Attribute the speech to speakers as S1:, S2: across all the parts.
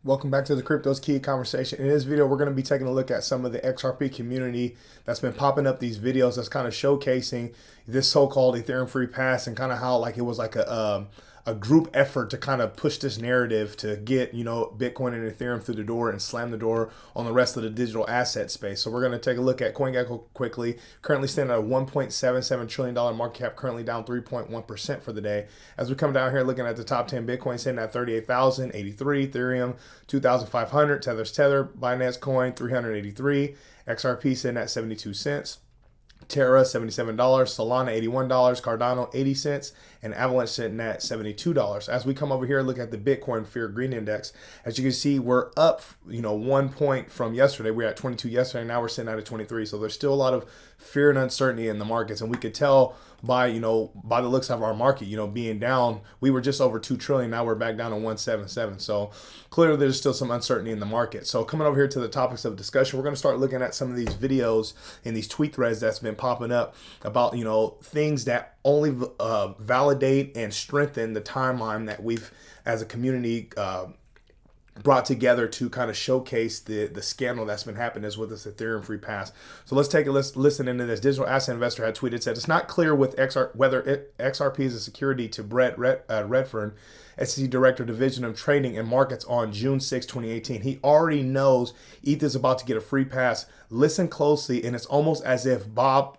S1: Welcome back to the Crypto's Key conversation. In this video, we're going to be taking a look at some of the XRP community that's been popping up these videos that's kind of showcasing this so-called Ethereum free pass and kind of how like it was like a group effort to kind of push this narrative to get, Bitcoin and Ethereum through the door and slam the door on the rest of the digital asset space. So we're going to take a look at CoinGecko quickly. Currently standing at a $1.77 trillion market cap, currently down 3.1% for the day. As we come down here looking at the top 10, Bitcoin sitting at 38,083, Ethereum 2,500, Tether, Binance Coin 383, XRP sitting at 72 cents. Terra $77, Solana $81, Cardano 80 cents, and Avalanche sitting at $72. As we come over here, look at the Bitcoin Fear Green Index. As you can see, we're up, 1 point from yesterday. We were at 22 yesterday. Now we're sitting at 23. So there's still a lot of fear and uncertainty in the markets, and we could tell by by the looks of our market, being down. We were just over 2 trillion. Now we're back down to 177. So clearly there's still some uncertainty in the market. So coming over here to the topics of discussion, we're going to start looking at some of these videos and these tweet threads that's been popping up about things that only validate and strengthen the timeline that we've as a community brought together to kind of showcase the scandal that's been happening with this Ethereum free pass. So let's take a listen into this. Digital Asset Investor had tweeted, said it's not clear with whether XRP is a security to Brett Redfern, SEC Director, Division of Trading and Markets, on June 6, 2018. He already knows ETH is about to get a free pass. Listen closely, and it's almost as if Bob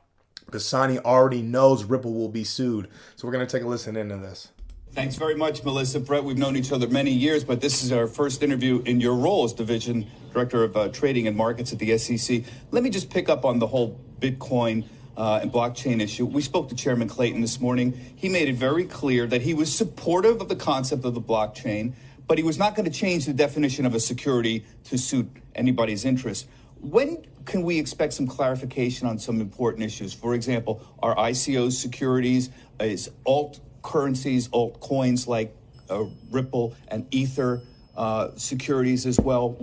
S1: Pisani already knows Ripple will be sued. So we're going to take a listen into this.
S2: Thanks very much, Melissa. Brett, we've known each other many years, but this is our first interview in your role as Division Director of Trading and Markets at the SEC. Let me just pick up on the whole Bitcoin and blockchain issue. We spoke to Chairman Clayton this morning. He made it very clear that he was supportive of the concept of the blockchain, but he was not going to change the definition of a security to suit anybody's interest. When can we expect some clarification on some important issues? For example, are ICOs securities? Is currencies, altcoins like Ripple and Ether securities as well?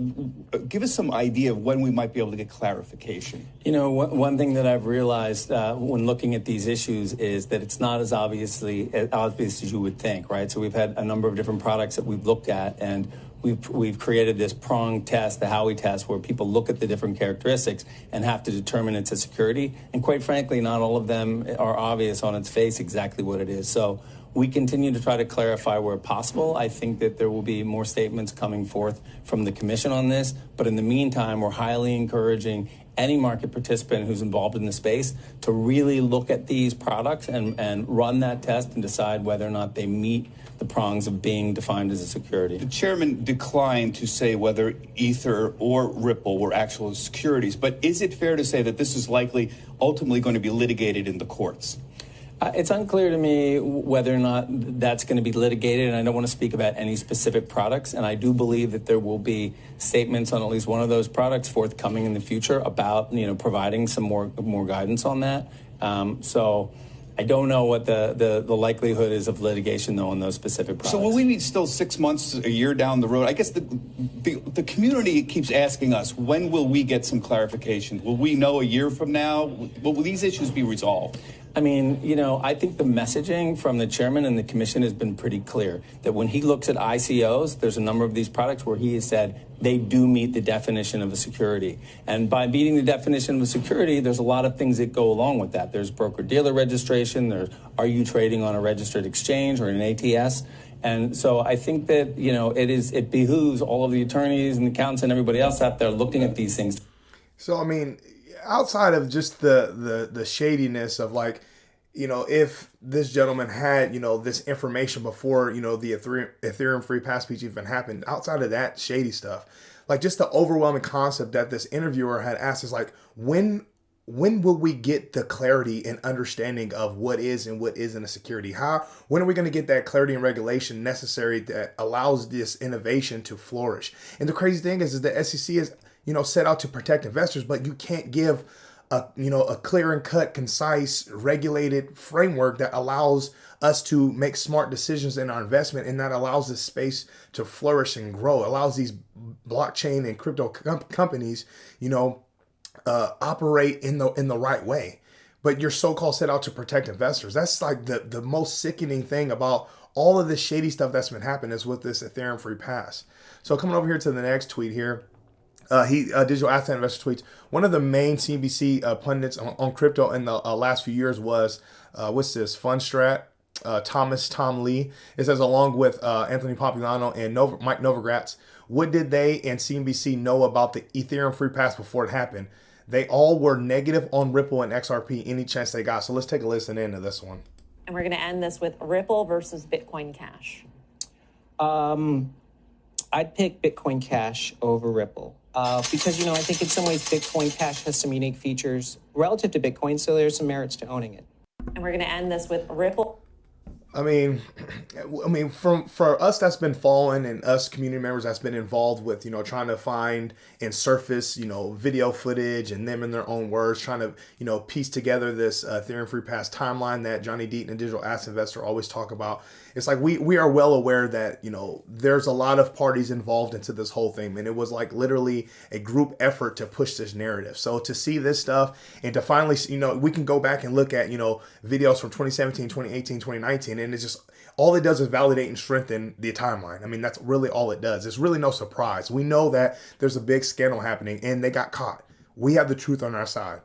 S2: Give us some idea of when we might be able to get clarification.
S3: One thing that I've realized when looking at these issues is that it's not as obvious as you would think, right? So we've had a number of different products that we've looked at, and we've created this prong test, the Howey test, where people look at the different characteristics and have to determine it's a security. And quite frankly, not all of them are obvious on its face exactly what it is. So we continue to try to clarify where possible. I think that there will be more statements coming forth from the commission on this. But in the meantime, we're highly encouraging any market participant who's involved in the space to really look at these products and run that test and decide whether or not they meet the prongs of being defined as a security.
S2: The chairman declined to say whether Ether or Ripple were actual securities, but is it fair to say that this is likely ultimately going to be litigated in the courts?
S3: It's unclear to me whether or not that's going to be litigated, and I don't want to speak about any specific products. And I do believe that there will be statements on at least one of those products forthcoming in the future about, providing some more guidance on that. So I don't know what the likelihood is of litigation, though, on those specific products.
S2: So will we need still 6 months, a year down the road? I guess the community keeps asking us, when will we get some clarification? Will we know a year from now? Will these issues be resolved?
S3: I mean, I think the messaging from the chairman and the commission has been pretty clear that when he looks at ICOs, there's a number of these products where he has said they do meet the definition of a security. And by meeting the definition of a security, there's a lot of things that go along with that. There's broker-dealer registration. Are you trading on a registered exchange or an ATS? And so I think that, it behooves all of the attorneys and accountants and everybody else out there looking at these things. So,
S1: I mean, outside of just the shadiness of if this gentleman had, this information before, the Ethereum free pass speech even happened, outside of that shady stuff, just the overwhelming concept that this interviewer had asked is when will we get the clarity and understanding of what is and what isn't a security? When are we going to get that clarity and regulation necessary that allows this innovation to flourish? And the crazy thing is the SEC is, set out to protect investors, but you can't give a clear and cut, concise, regulated framework that allows us to make smart decisions in our investment, and that allows this space to flourish and grow, allows these blockchain and crypto companies, operate in the right way. But you're so-called set out to protect investors. That's the most sickening thing about all of this shady stuff that's been happening is with this Ethereum free pass. So coming over here to the next tweet here. Digital asset investor tweets. One of the main CNBC pundits on crypto in the last few years was what's this? Fundstrat. Tom Lee. It says along with Anthony Populano and Mike Novogratz. What did they and CNBC know about the Ethereum free pass before it happened? They all were negative on Ripple and XRP any chance they got. So let's take a listen into this one.
S4: And we're going to end this with Ripple versus Bitcoin Cash.
S5: I'd pick Bitcoin Cash over Ripple. Because, I think in some ways Bitcoin Cash has some unique features relative to Bitcoin, so there's some merits to owning it.
S4: And we're going to end this with Ripple.
S1: I mean, for us that's been following and us community members that's been involved with, trying to find and surface, video footage and them in their own words, trying to, piece together this Ethereum free pass timeline that Johnny Deaton and Digital Asset Investor always talk about. It's like we are well aware that, there's a lot of parties involved into this whole thing. And it was like literally a group effort to push this narrative. So to see this stuff and to finally, we can go back and look at, videos from 2017, 2018, 2019. And it's just, all it does is validate and strengthen the timeline. I mean, that's really all it does. It's really no surprise. We know that there's a big scandal happening and they got caught. We have the truth on our side.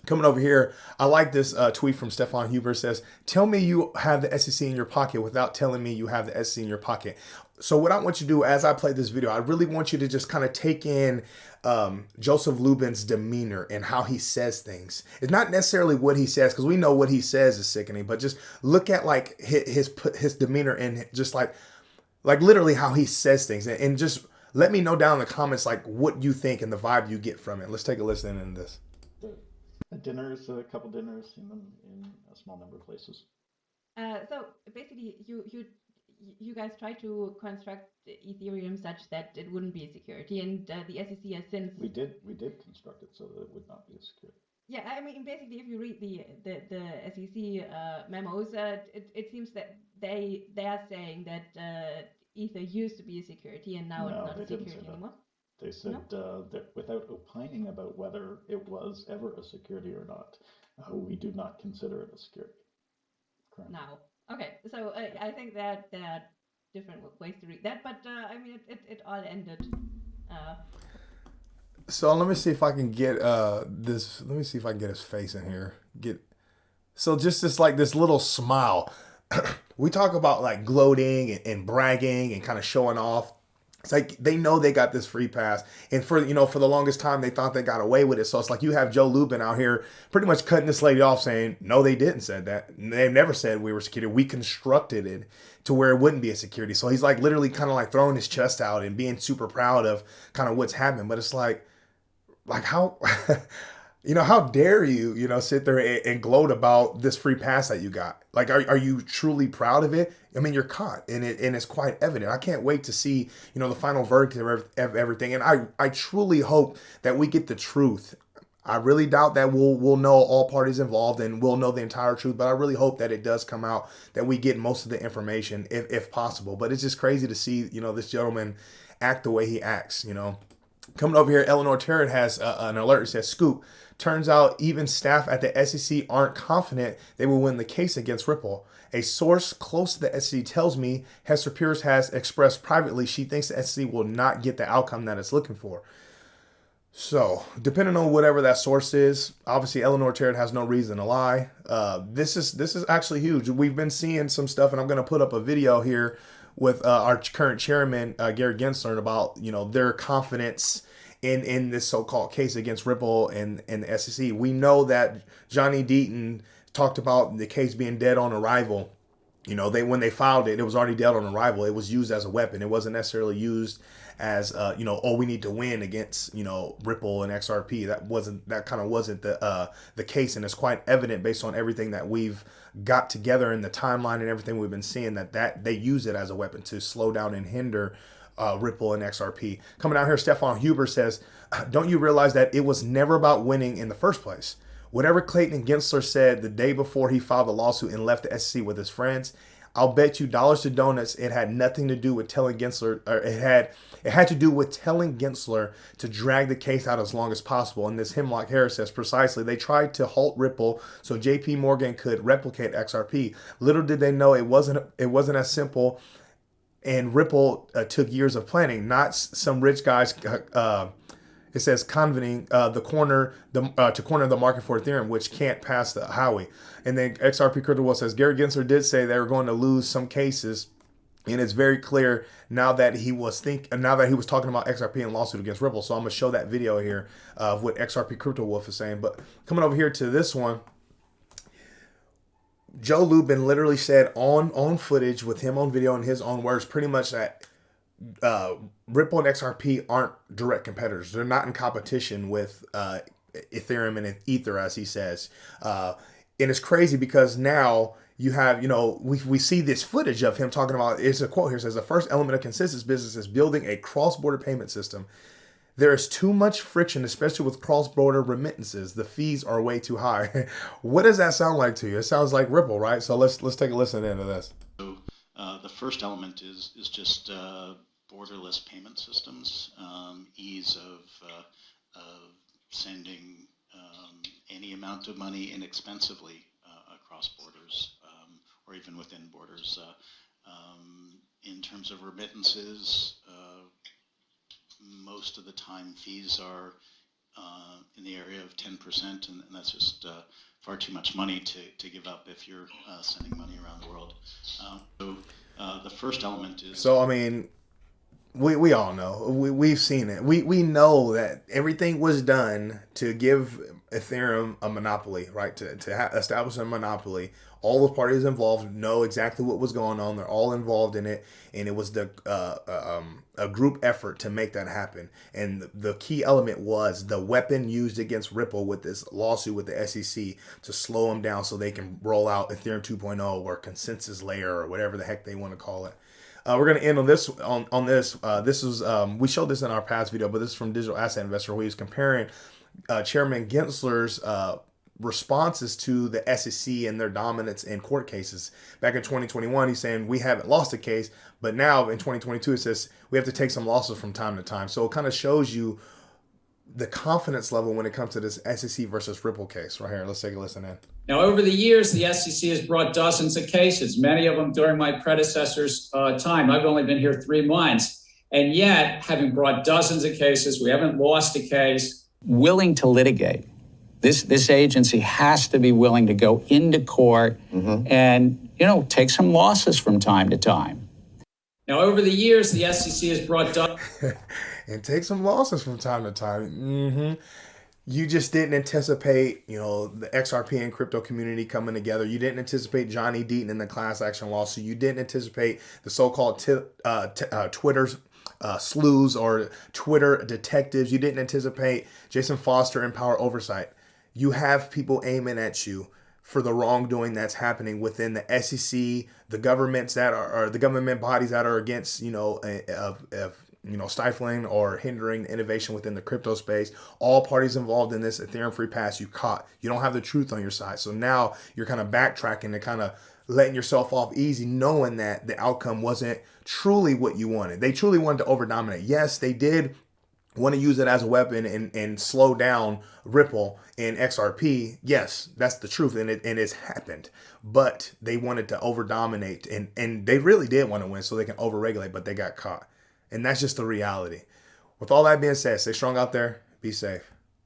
S1: Coming over here, I like this tweet from Stefan Huber. Says, tell me you have the SEC in your pocket without telling me you have the SEC in your pocket. So what I want you to do as I play this video, I really want you to just kind of take in Joseph Lubin's demeanor and how he says things. It's not necessarily what he says, because we know what he says is sickening, but just look at like his demeanor and just like literally how he says things, and just let me know down in the comments like what you think and the vibe you get from it. Let's take a listen into this.
S6: Dinners, a couple dinners, seen them in a small number of places.
S7: So basically, you guys try to construct Ethereum such that it wouldn't be a security, and the SEC has since
S6: we did construct it so that it would not be a security.
S7: Yeah, I mean, basically, if you read the SEC memos, it seems that they are saying that Ether used to be a security and now it's not a security anymore.
S6: They said that without opining about whether it was ever a security or not, we do not consider it a security. Correct.
S7: Now, okay, so I think that there are different ways to read that, but I mean, it all ended.
S1: So let me see if I can get this. Let me see if I can get his face in here. So just this little smile. We talk about like gloating and bragging and kind of showing off. It's like they know they got this free pass, and for the longest time they thought they got away with it. So it's like you have Joe Lubin out here pretty much cutting this lady off, saying no, they didn't said that. They've never said we were security. We constructed it to where it wouldn't be a security. So he's like literally kind of like throwing his chest out and being super proud of kind of what's happened. But it's like how how dare you sit there and gloat about this free pass that you got? Like, are you truly proud of it? I mean, you're caught, and it's quite evident. I can't wait to see, the final verdict of everything. And I truly hope that we get the truth. I really doubt that we'll know all parties involved and we'll know the entire truth, but I really hope that it does come out, that we get most of the information if possible. But it's just crazy to see, this gentleman act the way he acts, Coming over here, Eleanor Tarrant has an alert. It says, scoop. Turns out even staff at the SEC aren't confident they will win the case against Ripple. A source close to the SEC tells me Hester Pierce has expressed privately she thinks the SEC will not get the outcome that it's looking for. So, depending on whatever that source is, obviously Eleanor Tarrant has no reason to lie. This is actually huge. We've been seeing some stuff, and I'm going to put up a video here with our current chairman, Gary Gensler, about their confidence in this so-called case against Ripple and the SEC. We know that Johnny Deaton talked about the case being dead on arrival. When they filed it, it was already dead on arrival. It was used as a weapon. It wasn't necessarily used as we need to win against Ripple and XRP. That kind of wasn't the case, and it's quite evident based on everything that we've got together in the timeline and everything we've been seeing that they use it as a weapon to slow down and hinder Ripple and XRP. Coming out here, Stefan Huber says, don't you realize that it was never about winning in the first place? Whatever Clayton Gensler said the day before he filed the lawsuit and left the SEC with his friends, I'll bet you dollars to donuts it had nothing to do with telling Gensler, or it had to do with telling Gensler to drag the case out as long as possible. And this Hemlock Harris says precisely, they tried to halt Ripple so JP Morgan could replicate XRP. Little did they know it wasn't as simple, and Ripple took years of planning, not some rich guys it says convening to corner the market for Ethereum, which can't pass the Howey. And then XRP Crypto World says Gary Gensler did say they were going to lose some cases, and it's very clear now that he was talking about XRP and lawsuit against Ripple. So I'm gonna show that video here of what XRP Crypto Wolf is saying. But coming over here to this one, Joe Lubin literally said on footage with him on video in his own words, pretty much that Ripple and XRP aren't direct competitors. They're not in competition with Ethereum and Ether, as he says. And it's crazy because now you have, we see this footage of him talking about, it's a quote here, says, the first element of consensus business is building a cross-border payment system. There is too much friction, especially with cross-border remittances. The fees are way too high. What does that sound like to you? It sounds like Ripple, right? So let's take a listen into this.
S8: So the first element is just borderless payment systems, ease of sending any amount of money inexpensively across borders or even within borders. In terms of remittances, most of the time fees are in the area of 10%, and that's just far too much money to give up if you're sending money around the world. So the first element is...
S1: So, I mean, we all know. We've seen it. We know that everything was done to give Ethereum a monopoly, right? To establish a monopoly. All the parties involved know exactly what was going on. They're all involved in it, and it was a group effort to make that happen. And the key element was the weapon used against Ripple with this lawsuit with the SEC to slow them down so they can roll out Ethereum 2.0 or consensus layer or whatever the heck they want to call it. We're going to end on this. This is we showed this in our past video, but this is from Digital Asset Investor, where he was comparing Chairman Gensler's responses to the SEC and their dominance in court cases. Back in 2021, he's saying we haven't lost a case, but now in 2022, it says we have to take some losses from time to time. So it kind of shows you the confidence level when it comes to this SEC versus Ripple case right here. Let's take a listen in.
S9: Now, over the years, the SEC has brought dozens of cases, many of them during my predecessor's time. I've only been here 3 months. And yet, having brought dozens of cases, we haven't lost a case.
S10: Willing to litigate. This agency has to be willing to go into court and, take some losses from time to time.
S9: Now, over the years, the SEC has brought
S1: and take some losses from time to time. You just didn't anticipate, the XRP and crypto community coming together. You didn't anticipate Johnny Deaton in the class action lawsuit. You didn't anticipate the so-called Twitter's sleuths or Twitter detectives. You didn't anticipate Jason Foster and Power Oversight. You have people aiming at you for the wrongdoing that's happening within the SEC, the governments that are the government bodies that are against, stifling or hindering innovation within the crypto space. All parties involved in this Ethereum free pass, you caught. You don't have the truth on your side. So now you're kind of backtracking and kind of letting yourself off easy, knowing that the outcome wasn't truly what you wanted. They truly wanted to overdominate. Yes, they did want to use it as a weapon and slow down Ripple and XRP. Yes, that's the truth, and it's happened. But they wanted to overdominate, and they really did want to win so they can overregulate, but they got caught. And that's just the reality. With all that being said, stay strong out there. Be safe.